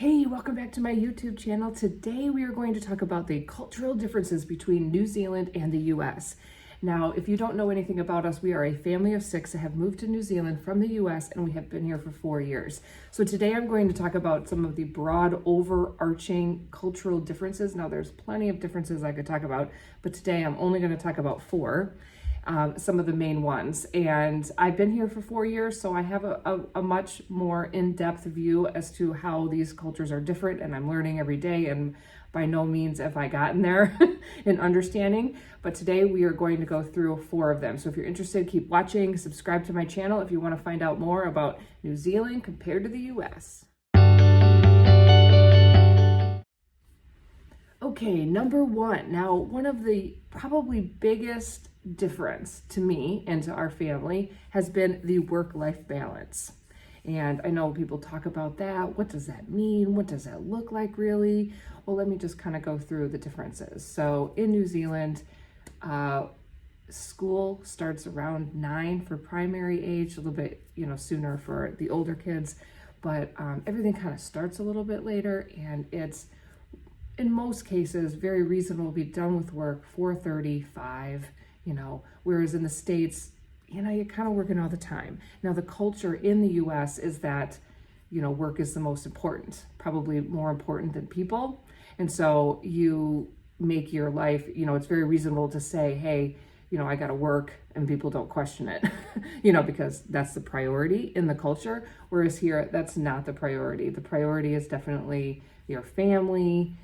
Hey, welcome back to my YouTube channel. Today we are going to talk about the cultural differences between New Zealand and the US. Now, if you don't know anything about us, we are a family of 6 that have moved to New Zealand from the US, and we have been here for 4 years. So today I'm going to talk about some of the broad overarching cultural differences. Now, there's plenty of differences I could talk about, but today I'm only going to talk about 4. Some of the main ones. And I've been here for 4 years, so I have a much more in-depth view as to how these cultures are different, and I'm learning every day, and by no means have I gotten there in understanding. But today we are going to go through 4 of them. So if you're interested, keep watching, subscribe to my channel if you want to find out more about New Zealand compared to the US. Okay, number 1. Now, one of the probably biggest difference to me and to our family has been the work-life balance. And I know people talk about that. What does that mean? What does that look like really? Well, let me just kind of go through the differences. So in New Zealand, school starts around 9 for primary age, a little bit, sooner for the older kids, but everything kind of starts a little bit later, and it's in most cases very reasonable to be done with work 4:30, 5, whereas in the States, you're kind of working all the time. Now, the culture in the US is that, work is the most important, probably more important than people. And so you make your life, it's very reasonable to say, hey, I got to work, and people don't question it, because that's the priority in the culture. Whereas here, that's not the priority. The priority is definitely your family,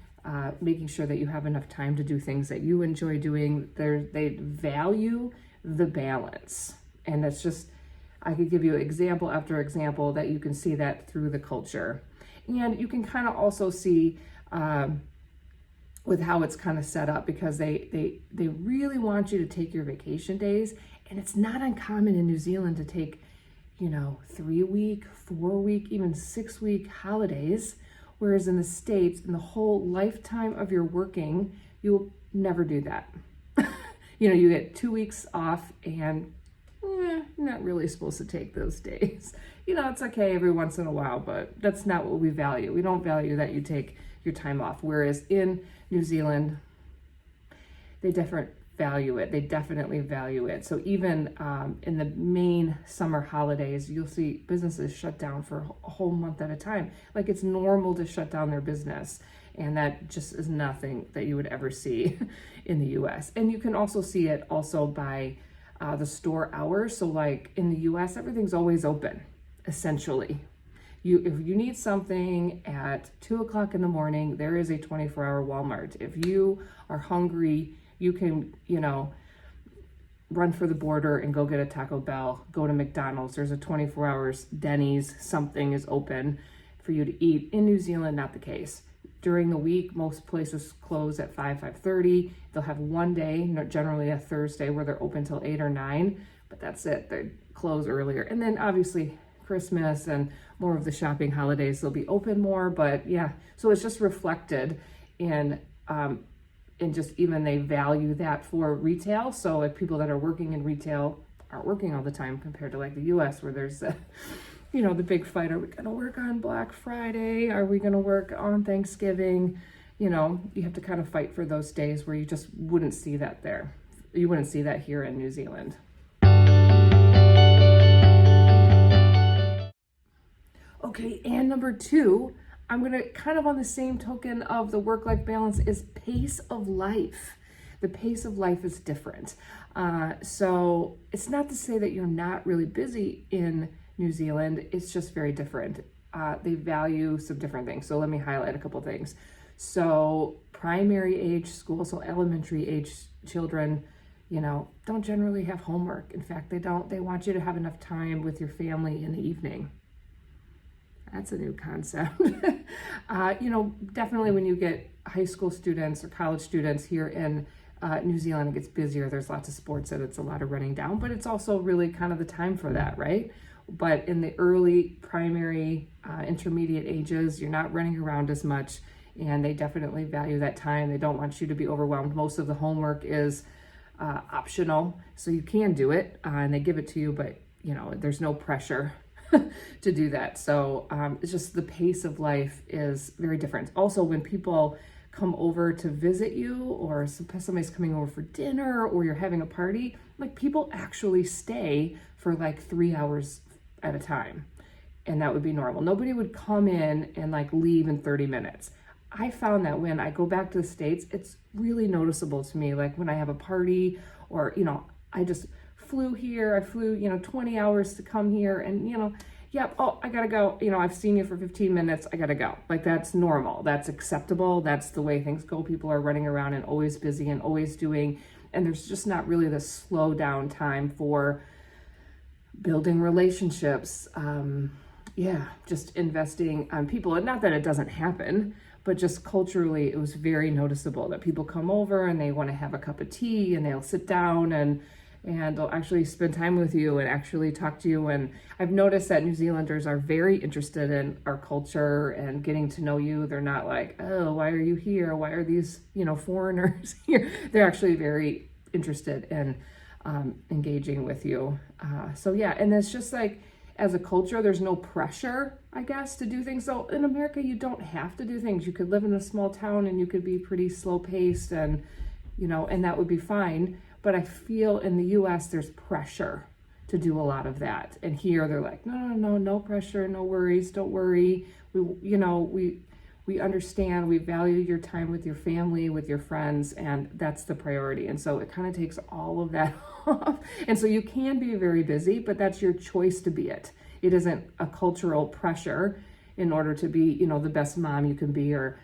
making sure that you have enough time to do things that you enjoy doing. They value the balance. And that's just, I could give you example after example that you can see that through the culture. And you can kind of also see with how it's kind of set up, because they really want you to take your vacation days. And it's not uncommon in New Zealand to take, 3-week, 4-week, even 6-week holidays. Whereas in the States, in the whole lifetime of your working, you'll never do that. You get 2 weeks off, and you're not really supposed to take those days. It's okay every once in a while, but that's not what we value. We don't value that you take your time off. Whereas in New Zealand, they definitely value it. So even in the main summer holidays, you'll see businesses shut down for a whole month at a time. Like, it's normal to shut down their business. And that just is nothing that you would ever see in the US. And you can also see it also by the store hours. So like in the US, everything's always open, essentially. If you need something at 2 o'clock in the morning, there is a 24-hour Walmart. If you are hungry, you can, run for the border and go get a Taco Bell, go to McDonald's. There's a 24 hours Denny's, something is open for you to eat. In New Zealand, not the case. During the week, most places close at 5:30. They'll have one day, generally a Thursday, where they're open till 8 or 9, but that's it. They close earlier. And then obviously Christmas and more of the shopping holidays, they'll be open more. But yeah, so it's just reflected in just even they value that for retail. So like people that are working in retail aren't working all the time compared to like the US, where there's the big fight. Are we going to work on Black Friday? Are we going to work on Thanksgiving? You have to kind of fight for those days where you just wouldn't see that there. You wouldn't see that here in New Zealand. Okay, and number 2, I'm going to kind of on the same token of the work-life balance is pace of life. The pace of life is different. So it's not to say that you're not really busy in New Zealand. It's just very different. They value some different things. So let me highlight a couple things. So primary age school, so elementary age children, don't generally have homework. In fact, they don't. They want you to have enough time with your family in the evening. That's a new concept. Definitely when you get high school students or college students here in New Zealand, it gets busier. There's lots of sports and it's a lot of running down, but it's also really kind of the time for that, right? But in the early primary, intermediate ages, you're not running around as much, and they definitely value that time. They don't want you to be overwhelmed. Most of the homework is optional, so you can do it, and they give it to you, but there's no pressure to do that. So it's just the pace of life is very different. Also, when people come over to visit you, or somebody's coming over for dinner, or you're having a party, like people actually stay for like 3 hours at a time. And that would be normal. Nobody would come in and like leave in 30 minutes. I found that when I go back to the States, it's really noticeable to me. Like when I have a party, or, I just flew here, I flew, 20 hours to come here, and, yep, oh, I gotta go. I've seen you for 15 minutes, I gotta go. Like that's normal, that's acceptable, that's the way things go. People are running around and always busy and always doing, and there's just not really the slow down time for building relationships. Just investing on people. And not that it doesn't happen, but just culturally, it was very noticeable that people come over and they want to have a cup of tea, and they'll sit down and they'll actually spend time with you and actually talk to you. And I've noticed that New Zealanders are very interested in our culture and getting to know you. They're not like, oh, why are you here? Why are these, foreigners here? They're actually very interested in engaging with you. And it's just like, as a culture, there's no pressure, I guess, to do things. So in America, you don't have to do things. You could live in a small town and you could be pretty slow paced, and, and that would be fine. But I feel in the US, there's pressure to do a lot of that. And here they're like, no pressure, no worries, don't worry. We understand, we value your time with your family, with your friends, and that's the priority. And so it kind of takes all of that off. And so you can be very busy, but that's your choice to be it. It isn't a cultural pressure in order to be, the best mom you can be, or,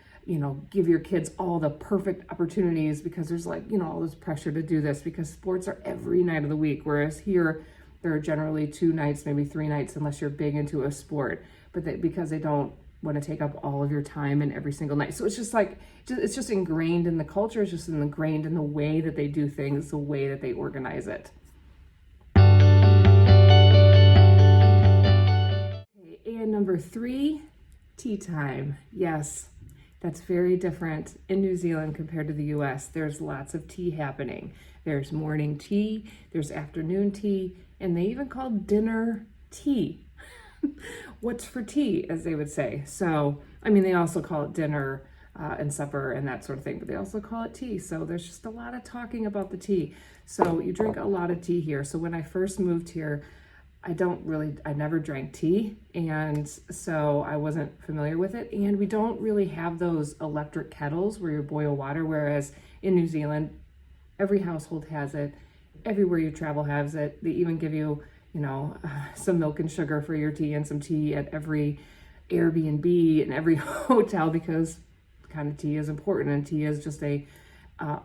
give your kids all the perfect opportunities, because there's like, all this pressure to do this, because sports are every night of the week. Whereas here, there are generally 2 nights, maybe 3 nights, unless you're big into a sport, because they don't want to take up all of your time and every single night. So it's just like, it's just ingrained in the culture. It's just ingrained in the way that they do things, the way that they organize it. Okay, and number 3, tea time. Yes, that's very different in New Zealand compared to the US. There's lots of tea happening. There's morning tea, there's afternoon tea, and they even call dinner tea. What's for tea, as they would say. So, they also call it dinner and supper and that sort of thing, but they also call it tea. So there's just a lot of talking about the tea. So you drink a lot of tea here. So when I first moved here, I never drank tea. And so I wasn't familiar with it. And we don't really have those electric kettles where you boil water, whereas in New Zealand, every household has it. Everywhere you travel has it. They even give you some milk and sugar for your tea, and some tea at every Airbnb and every hotel, because kind of tea is important, and tea is just a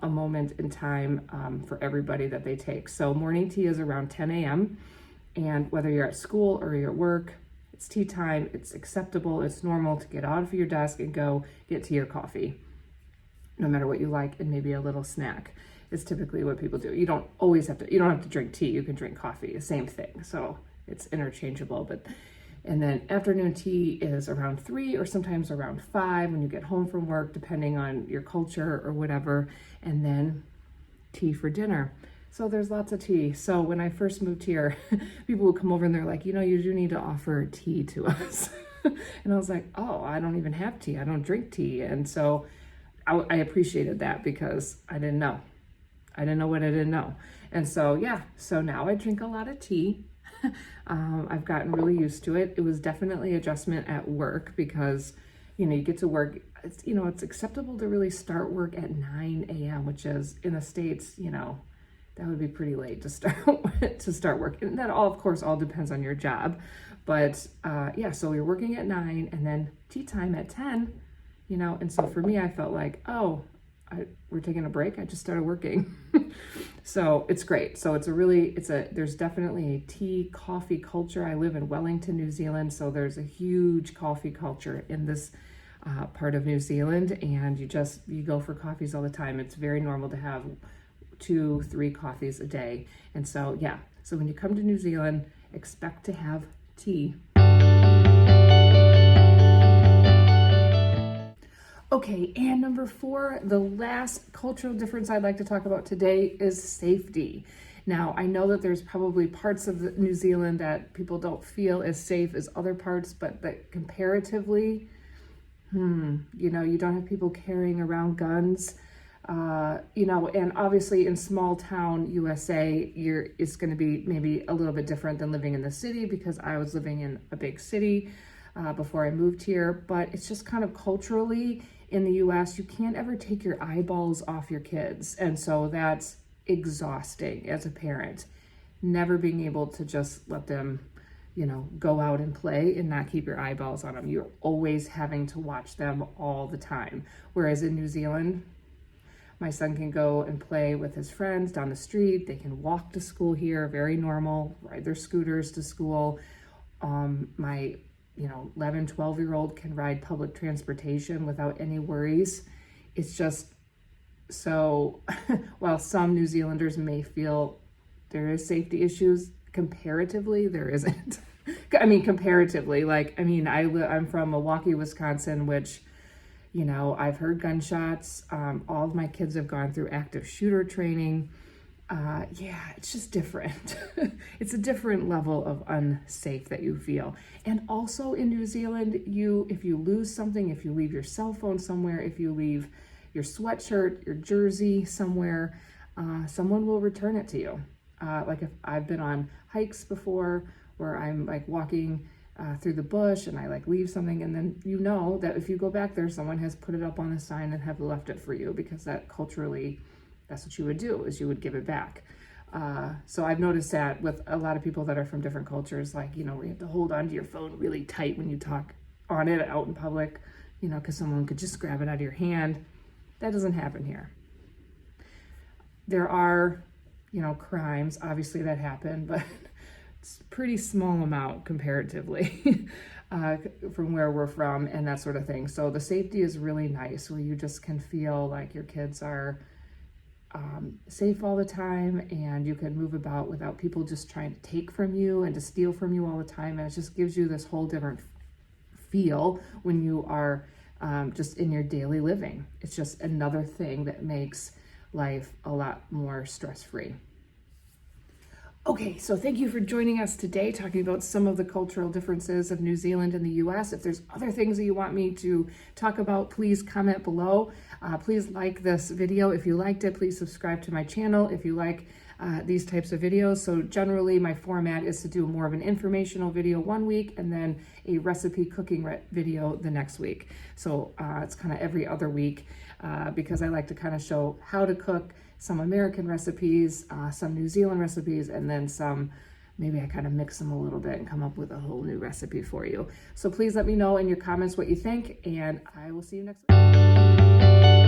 moment in time for everybody that they take. So morning tea is around 10 a.m. And whether you're at school or you're at work, it's tea time. It's acceptable. It's normal to get out of your desk and go get tea or coffee, no matter what you like, and maybe a little snack is typically what people do. You don't have to drink tea. You can drink coffee, the same thing. So it's interchangeable. And then afternoon tea is around 3 or sometimes around 5 when you get home from work, depending on your culture or whatever. And then tea for dinner. So there's lots of tea. So when I first moved here, people would come over and they're like, you do need to offer tea to us. And I was like, oh, I don't even have tea. I don't drink tea. And so I appreciated that, because I didn't know. I didn't know what I didn't know. And so, so now I drink a lot of tea. I've gotten really used to it. It was definitely adjustment at work, because, you get to work, it's acceptable to really start work at 9 a.m., which is in the States, that would be pretty late to start work. And that of course, all depends on your job. But so you're working at 9 and then tea time at 10, and so for me, I felt like, we're taking a break. I just started working. So it's great. So there's definitely a tea, coffee culture. I live in Wellington, New Zealand. So there's a huge coffee culture in this part of New Zealand. And you go for coffees all the time. It's very normal to have 2-3 coffees a day. And so, so when you come to New Zealand, expect to have tea. Okay, and number 4, the last cultural difference I'd like to talk about today is safety. Now, I know that there's probably parts of New Zealand that people don't feel as safe as other parts, but that comparatively, you know, you don't have people carrying around guns. You know, and obviously in small town USA, it's going to be maybe a little bit different than living in the city, because I was living in a big city before I moved here. But it's just kind of culturally in the US, you can't ever take your eyeballs off your kids. And so that's exhausting as a parent, never being able to just let them, you know, go out and play and not keep your eyeballs on them. You're always having to watch them all the time. Whereas in New Zealand, my son can go and play with his friends down the street. They can walk to school here, very normal, ride their scooters to school. My 11, 12-year-old can ride public transportation without any worries. It's just so, while some New Zealanders may feel there is safety issues, comparatively, there isn't. I mean, comparatively, I'm from Milwaukee, Wisconsin, which, you know, I've heard gunshots. All of my kids have gone through active shooter training. Yeah, it's just different. It's a different level of unsafe that you feel. And also in New Zealand, if you lose something, if you leave your cell phone somewhere, if you leave your sweatshirt, your jersey somewhere, someone will return it to you. Like if I've been on hikes before where I'm like walking through the bush and I like leave something, and then you know that if you go back there, someone has put it up on the sign and have left it for you, because that culturally, that's what you would do, is you would give it back. So I've noticed that with a lot of people that are from different cultures, like, you know, where you have to hold onto your phone really tight when you talk on it out in public, you know, because someone could just grab it out of your hand. That doesn't happen here. There are, you know, crimes, obviously, that happen, but it's a pretty small amount comparatively from where we're from and that sort of thing. So the safety is really nice, where you just can feel like your kids are safe all the time, and you can move about without people just trying to take from you and to steal from you all the time. And it just gives you this whole different feel when you are just in your daily living. It's just another thing that makes life a lot more stress-free. Okay, so thank you for joining us today, talking about some of the cultural differences of New Zealand and the US. If there's other things that you want me to talk about, please comment below. Please like this video. If you liked it, please subscribe to my channel if you like these types of videos. So generally my format is to do more of an informational video one week and then a recipe cooking video the next week. So it's kind of every other week because I like to kind of show how to cook some American recipes, some New Zealand recipes, and then some, maybe I kind of mix them a little bit and come up with a whole new recipe for you. So please let me know in your comments what you think, and I will see you next week.